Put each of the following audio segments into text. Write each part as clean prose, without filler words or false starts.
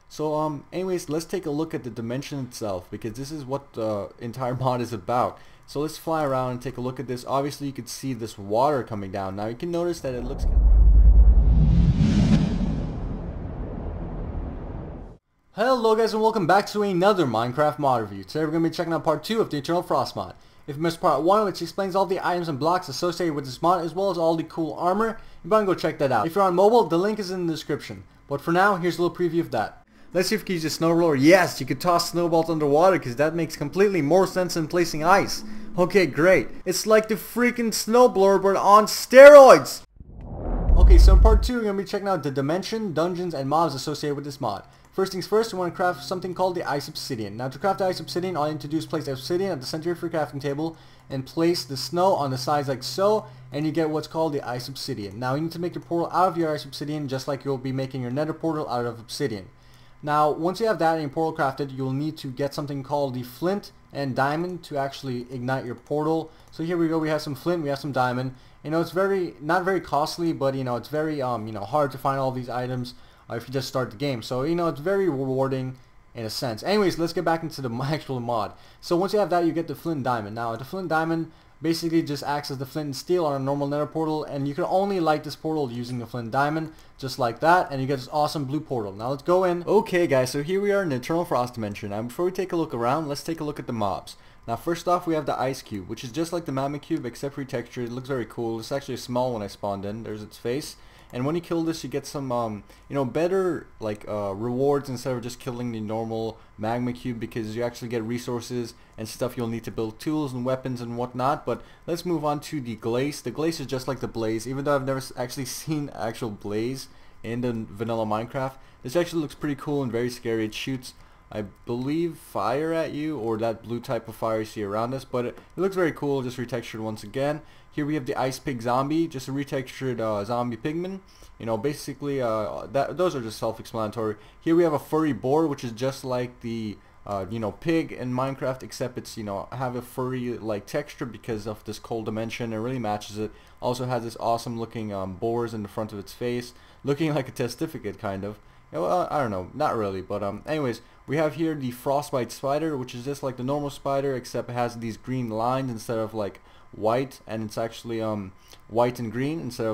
So anyways, let's take a look at the dimension itself, because this is what the entire mod is about. So let's fly around and take a look at this. Obviously you can see this water coming down. Now you can notice that it looks... Hello guys, and welcome back to another Minecraft mod review. Today we're going to be checking out part 2 of the Eternal Frost mod. If you missed part 1, which explains all the items and blocks associated with this mod, as well as all the cool armor, you better go check that out. If you're on mobile, the link is in the description. But for now, here's a little preview of that. Let's see if we can use a snow roller. Yes, you could toss snowballs underwater, because that makes completely more sense than placing ice. Okay, great. It's like the freaking snowblower, but on steroids! Okay, so in part 2, we're going to be checking out the dimension, dungeons, and mobs associated with this mod. First things first, we want to craft something called the Ice Obsidian. Now to craft the Ice Obsidian, all you need to do is place the Obsidian at the center of your crafting table and place the snow on the sides like so, and you get what's called the Ice Obsidian. Now you need to make the portal out of your Ice Obsidian, just like you'll be making your nether portal out of Obsidian. Now once you have that and your portal crafted, you'll need to get something called the flint and diamond to actually ignite your portal. So here we go, we have some flint, we have some diamond. You know, it's not very costly, but you know, it's very hard to find all these items if you just start the game. So, you know, it's very rewarding in a sense. Anyways, let's get back into the actual mod. So once you have that, you get the flint and diamond. Now, the flint and diamond basically just acts as the flint and steel on a normal nether portal, and you can only light this portal using the flint and diamond, just like that, and you get this awesome blue portal. Now let's go in. Okay guys, so here we are in the Eternal Frost dimension. Now before we take a look around, let's take a look at the mobs. Now first off, we have the ice cube, which is just like the Mammoth cube except retextured. It looks very cool. It's actually small when I spawned in. There's its face. And when you kill this, you get some, better, rewards instead of just killing the normal magma cube, because you actually get resources and stuff you'll need to build tools and weapons and whatnot. But let's move on to the glaze. The glaze is just like the blaze, even though I've never actually seen actual blaze in the vanilla Minecraft. This actually looks pretty cool and very scary. It shoots, I believe, fire at you, or that blue type of fire you see around us, but it looks very cool, just retextured once again. Here we have the ice pig zombie, just a retextured zombie pigman. You know, basically those are just self-explanatory. Here we have a furry boar, which is just like the pig in Minecraft, except it's have a furry like texture because of this cold dimension. It really matches it. Also has this awesome looking boars in the front of its face, looking like a testificate kind of. Well, I don't know, not really, but anyways, we have here the Frostbite Spider, which is just like the normal spider, except it has these green lines instead of like white, and it's actually white and green instead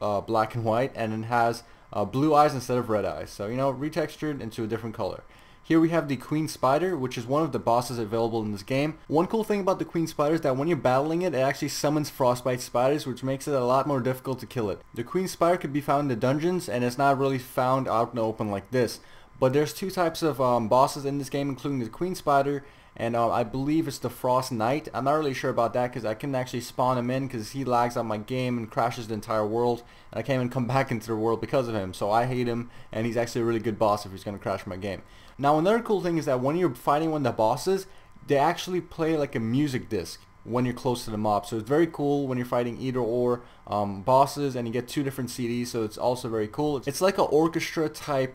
of black and white, and it has blue eyes instead of red eyes. So, retextured into a different color. Here we have the Queen Spider, which is one of the bosses available in this game. One cool thing about the Queen Spider is that when you're battling it, it actually summons Frostbite Spiders, which makes it a lot more difficult to kill it. The Queen Spider could be found in the dungeons, and it's not really found out in the open like this. But there's two types of bosses in this game, including the Queen Spider, and I believe it's the Frost Knight. I'm not really sure about that, because I can actually spawn him in, because he lags on my game and crashes the entire world, and I can't even come back into the world because of him. So I hate him, and he's actually a really good boss if he's going to crash my game. Now another cool thing is that when you're fighting one of the bosses, they actually play like a music disc when you're close to the mob. So it's very cool when you're fighting either or bosses, and you get two different CDs, so it's also very cool. It's like an orchestra type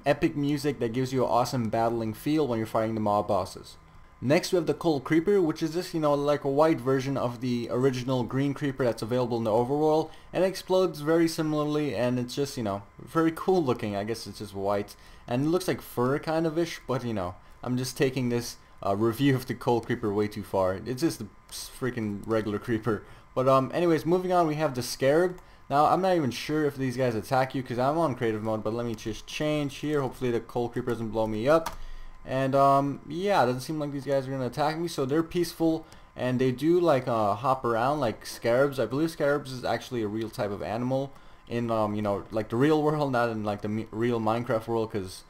epic music that gives you an awesome battling feel when you're fighting the mob bosses. Next we have the Cold Creeper, which is just like a white version of the original green creeper that's available in the overworld, and it explodes very similarly, and it's just very cool looking. I guess it's just white, and it looks like fur kind of ish, but I'm just taking this review of the Cold Creeper way too far. It's just a freaking regular creeper. But anyways, moving on, we have the Scarab. Now I'm not even sure if these guys attack you, because I'm on creative mode, but let me just change here. Hopefully the Cold Creeper doesn't blow me up. And yeah, it doesn't seem like these guys are gonna attack me, so they're peaceful, and they do like hop around like scarabs. I believe scarabs is actually a real type of animal in like the real world, not in like the real Minecraft world, because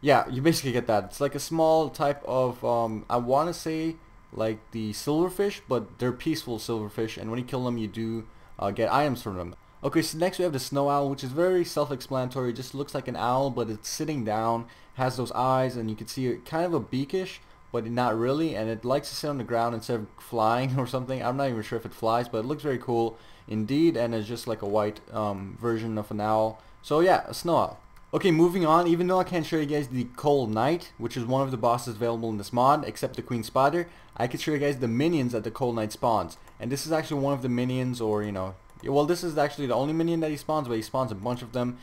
yeah, you basically get that. It's like a small type of I want to say like the silverfish, but they're peaceful silverfish, and when you kill them, you do get items from them. Okay, so next we have the snow owl, which is very self-explanatory. It just looks like an owl, but it's sitting down, has those eyes, and you can see it kind of a beakish, but not really, and it likes to sit on the ground instead of flying or something. I'm not even sure if it flies, but it looks very cool indeed, and it's just like a white version of an owl. So yeah, a snow owl. Okay, moving on, even though I can't show you guys the Cold Knight, which is one of the bosses available in this mod, except the Queen Spider, I can show you guys the minions that the Cold Knight spawns. And this is actually one of the minions, or well, this is actually the only minion that he spawns, but he spawns a bunch of them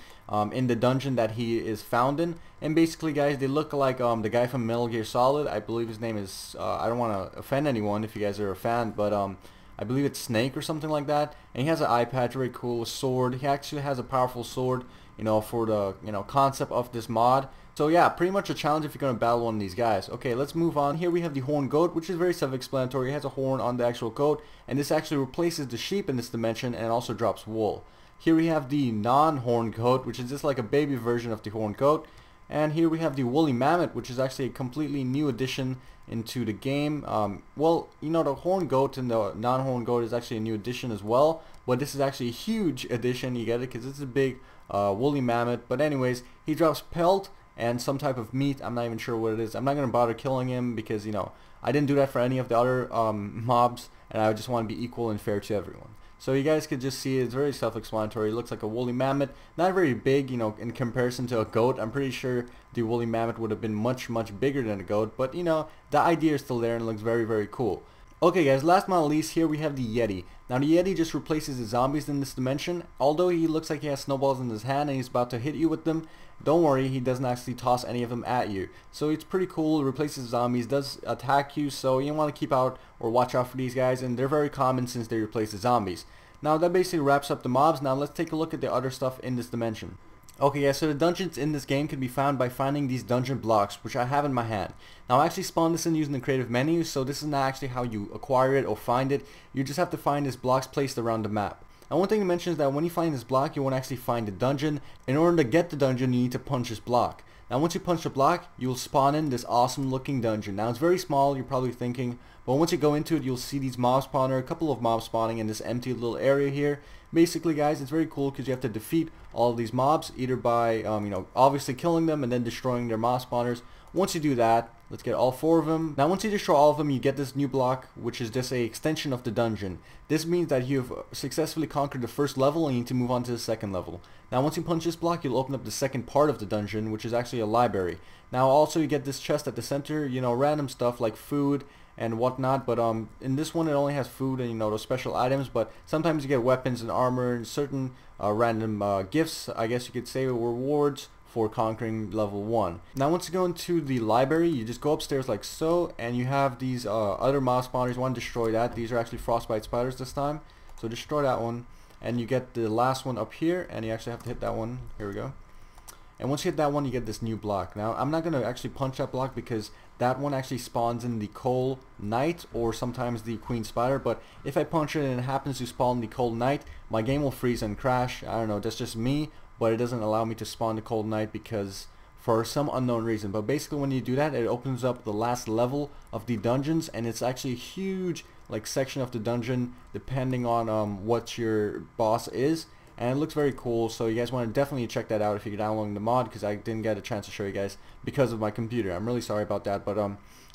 in the dungeon that he is found in. And basically, guys, they look like the guy from Metal Gear Solid. I believe his name is, I don't want to offend anyone if you guys are a fan, but I believe it's Snake or something like that. And he has an eye patch, very cool, a sword. He actually has a powerful sword, you know, for the, you know, concept of this mod. So yeah, pretty much a challenge if you're going to battle one of these guys. Okay, let's move on. Here we have the horned goat, which is very self-explanatory. It has a horn on the actual goat, and this actually replaces the sheep in this dimension and also drops wool. Here we have the non-horned goat, which is just like a baby version of the horned goat. And here we have the woolly mammoth, which is actually a completely new addition into the game. Well, you know, the horned goat and the non-horned goat is actually a new addition as well, but this is actually a huge addition. You get it because it's a big woolly mammoth. But anyways, he drops pelt and some type of meat. I'm not even sure what it is. I'm not going to bother killing him because, you know, I didn't do that for any of the other mobs, and I just want to be equal and fair to everyone. So you guys could just see it's very self-explanatory. It looks like a woolly mammoth, not very big, you know, in comparison to a goat. I'm pretty sure the woolly mammoth would have been much bigger than a goat, but you know, the idea is still there and it looks very cool. Okay guys, last but not least, here we have the Yeti. Now the Yeti just replaces the zombies in this dimension. Although he looks like he has snowballs in his hand and he's about to hit you with them, don't worry, he doesn't actually toss any of them at you. So it's pretty cool, it replaces zombies, does attack you, so you want to keep out or watch out for these guys, and they're very common since they replace the zombies. Now that basically wraps up the mobs. Now let's take a look at the other stuff in this dimension. Okay, yeah, so the dungeons in this game can be found by finding these dungeon blocks, which I have in my hand. Now I actually spawned this in using the creative menu, so this is not actually how you acquire it or find it. You just have to find these blocks placed around the map. And one thing to mention is that when you find this block, you won't actually find the dungeon. In order to get the dungeon, you need to punch this block. Now once you punch the block, you'll spawn in this awesome looking dungeon. Now it's very small, you're probably thinking, but once you go into it, you'll see these mob spawner, a couple of mobs spawning in this empty little area here. Basically guys, it's very cool because you have to defeat all of these mobs, either by you know, obviously killing them and then destroying their mob spawners. Once you do that, let's get all 4 of them. Now once you destroy all of them, you get this new block, which is just a extension of the dungeon. This means that you've successfully conquered the first level and you need to move on to the second level. Now once you punch this block, you'll open up the second part of the dungeon, which is actually a library. Now also you get this chest at the center, you know, random stuff like food and whatnot, but in this one it only has food and, you know, those special items, but sometimes you get weapons and armor and certain random gifts, I guess you could say, rewards for conquering level 1. Now once you go into the library, you just go upstairs like so, and you have these other mob spawners. You want to destroy that. These are actually Frostbite Spiders this time, so destroy that one, and you get the last one up here, and you actually have to hit that one. Here we go. And once you hit that one, you get this new block. Now I'm not going to actually punch that block because that one actually spawns in the Coal Knight or sometimes the Queen Spider, but if I punch it and it happens to spawn the Coal Knight, my game will freeze and crash. I don't know, that's just me, but it doesn't allow me to spawn the Coal Knight because for some unknown reason. But basically when you do that, it opens up the last level of the dungeons, and it's actually a huge like section of the dungeon depending on what your boss is. And it looks very cool, so you guys want to definitely check that out if you're downloading the mod, because I didn't get a chance to show you guys because of my computer. I'm really sorry about that, but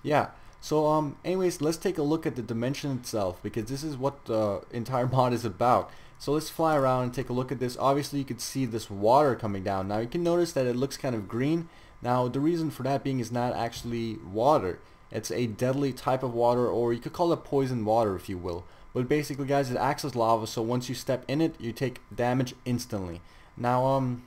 yeah. So anyways, let's take a look at the dimension itself, because this is what the entire mod is about. So let's fly around and take a look at this. Obviously you could see this water coming down. Now you can notice that it looks kind of green. Now the reason for that being is not actually water. It's a deadly type of water, or you could call it poison water if you will. But basically guys, it acts as lava, so once you step in it, you take damage instantly. Now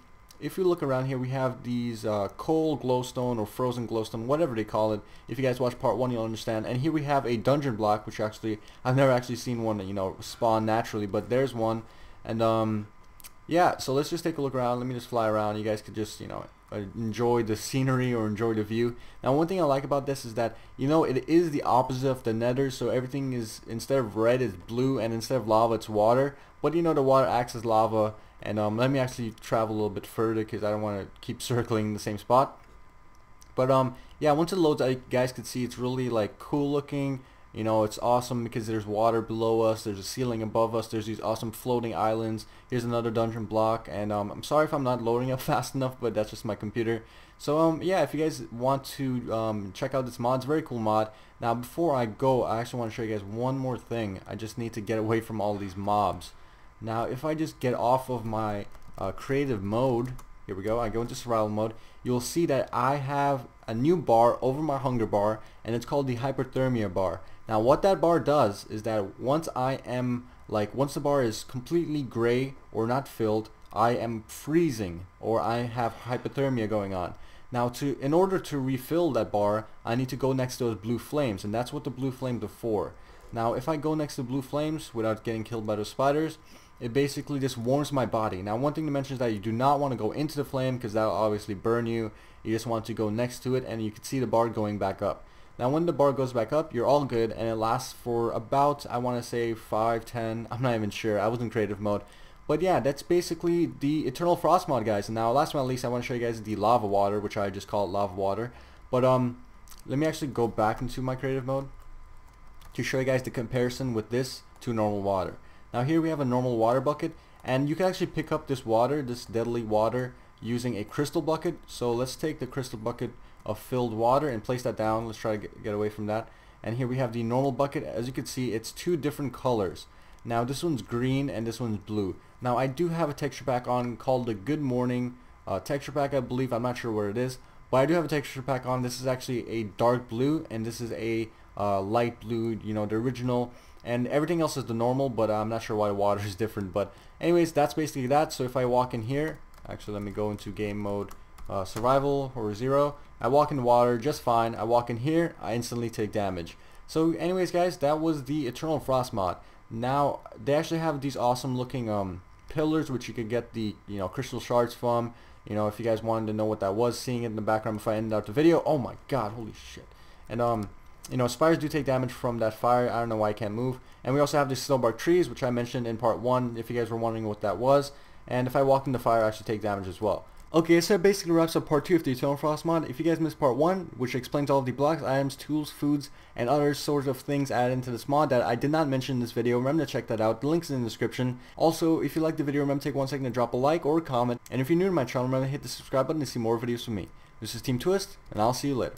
if you look around here, we have these coal glowstone or frozen glowstone, whatever they call it. If you guys watch part 1, you'll understand. And here we have a dungeon block, which actually I've never actually seen one, you know, spawn naturally, but there's one. And yeah, so let's just take a look around. Let me just fly around. You guys could just, you know, enjoy the scenery or enjoy the view. Now one thing I like about this is that, you know, it is the opposite of the nether, so everything is, instead of red, it's blue, and instead of lava, it's water. But you know, the water acts as lava. And let me actually travel a little bit further because I don't want to keep circling the same spot. But yeah, once it loads, you guys can see it's really like cool looking. You know, it's awesome because there's water below us, there's a ceiling above us, there's these awesome floating islands. Here's another dungeon block, and I'm sorry if I'm not loading up fast enough, but that's just my computer. So yeah, if you guys want to check out this mod, it's a very cool mod. Now before I go, I actually want to show you guys one more thing. I just need to get away from all these mobs. Now if I just get off of my creative mode, here we go, I go into survival mode, you'll see that I have a new bar over my hunger bar, and it's called the hyperthermia bar. Now what that bar does is that once I am like once the bar is completely gray or not filled, I am freezing or I have hypothermia going on. Now in order to refill that bar, I need to go next to those blue flames, and that's what the blue flames are for. Now if I go next to blue flames without getting killed by those spiders, it basically just warms my body. Now one thing to mention is that you do not want to go into the flame because that will obviously burn you. You just want to go next to it, and you can see the bar going back up. Now when the bar goes back up, you're all good, and it lasts for about, I want to say 5, 10, I'm not even sure, I was in creative mode. But yeah, that's basically the Eternal Frost mod, guys. And now last but not least, I want to show you guys the lava water, which I just call it lava water. But let me actually go back into my creative mode to show you guys the comparison with this to normal water. Now here we have a normal water bucket, and you can actually pick up this water, this deadly water, using a crystal bucket. So let's take the crystal bucket of filled water and place that down. Let's try to get away from that. And here we have the normal bucket. As you can see, it's two different colors. Now this one's green and this one's blue. Now I do have a texture pack on called the Good Morning texture pack, I believe. I'm not sure what it is, but I do have a texture pack on. This is actually a dark blue, and this is a light blue, you know, the original, and everything else is the normal, but I'm not sure why water is different. But anyways, that's basically that. So if I walk in here, actually let me go into game mode, survival or 0. I walk in the water just fine. I walk in here, I instantly take damage. So anyways guys, that was the Eternal Frost mod. Now they actually have these awesome looking pillars which you could get the, you know, crystal shards from. You know, if you guys wanted to know what that was, seeing it in the background before I ended out the video. Oh my god, holy shit. And you know, spires do take damage from that fire. I don't know why I can't move. And we also have the snowbark trees, which I mentioned in part 1 if you guys were wondering what that was. And if I walk in the fire, I actually take damage as well. Okay, so that basically wraps up part 2 of the Eternal Frost mod. If you guys missed part 1, which explains all of the blocks, items, tools, foods, and other sorts of things added into this mod that I did not mention in this video, remember to check that out. The link's in the description. Also, if you liked the video, remember to take 1 second to drop a like or a comment. And if you're new to my channel, remember to hit the subscribe button to see more videos from me. This is Team Twist, and I'll see you later.